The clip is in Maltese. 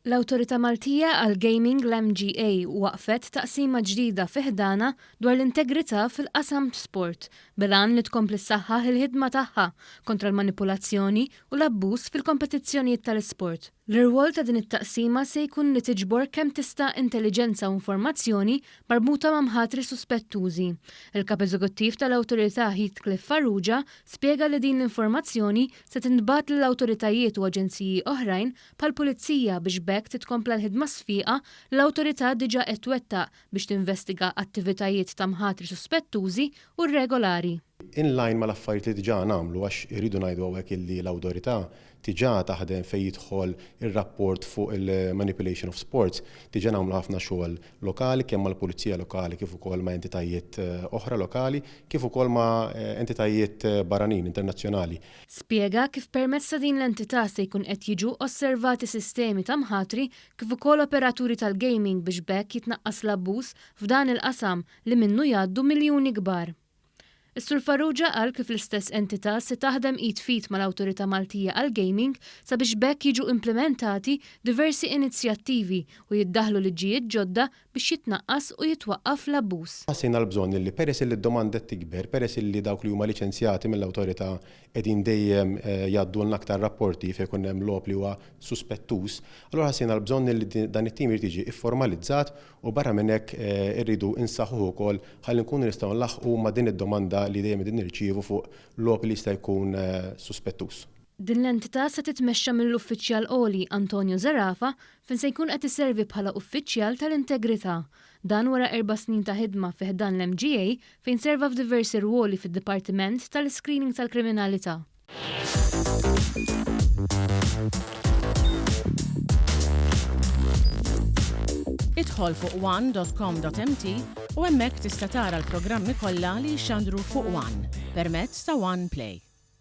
L-Awtorità Maltija għall-Gaming l-MGA waqfet taqsima ġdida fi ħdana dwar l-integrità fil-qasam sport bilan li tkompli ssaħħaħ il-ħidma tagħha kontra l-manipulazzjoni u l-abbuż fil-kompetizzjonijiet tal-isport. L-irwol ta' din it-taqsima se jkun li tiġbor kemm tista' intelligenza u informazzjoni marbuta ma' mħatri suspettużi. Il-kap eżekuttiv tal-Awtorità Heathcliff Farrugia spjega li din l-informazzjoni se tinbagħat lill-awtoritajiet u aġenziji oħrajn bħall-Pulizija biex bekk titkompla l-ħidma sfiqa l-awtorità diġà qed twettaq biex tinvestiga attivitajiet ta' mħatri suspettużi u regolari. In-line ma l-affarijiet li diġà nagħmlu għax iridu ngħidu hawnhekk illi l-awtorità diġà taħdem fejn jidħol ir-rapport fuq il-manipulation of sports, diġà nagħmlu ħafna xogħol lokali kemm mal-Pulizija Lokali kif ukoll ma' entitajiet oħra lokali kif ukoll ma' entitajiet barranin internazzjonali. Spjega kif permezz ta' din l-entità se jkun qed jiġu osservati sistemi ta' mħatri kif ukoll operaturi tal-gaming biex bekk jitnaqqas l-abbuż f'dan il-qasam li minnu jgħaddu miljuni kbar. Is-Sur Farrugia qal kif l-istess entità se taħdem id fit mal-Awtorità Maltija għall-Gaming sabiex bekk jiġu implementati diversi inizjattivi u jiddaħħlu liġijiet ġodda biex jitnaqqas u jitwaqqaf l-abbuż. Ħassejna l-bżonn li peress li d-domanda tikber, peress li dawk li huma liċenzjati mill-awtorità qegħdin dejjem jgħaddulna aktar rapporti fejn ikun hemm logħob li huwa suspettuż, allura ħassejna l-bżonn li dan it-tim irid jiġi iffurmalizzat u barra minn hekk irridu insaħħu wkoll ħalli nkunu nistgħu nlaħqu ma' din id-domanda li dejjem din nirċievu fuq logħob li jista' jkun suspettuż. Din l-entità se titmexxa mill-uffiċjal qoli Antonio Zarafa fejn se jkun qed iservi bħala uffiċjal tal-integrità. Dan wara 4 snin ta' ħidma fih dan l-MGA fejn serva f'diversi rwoli fid-Dipartiment tal-Screening tal-Kriminalità. Idħol fuq one.com.mt u hemmhekk tista' tara l-programmi kollha li jxandru fuq One permezz ta' One Play.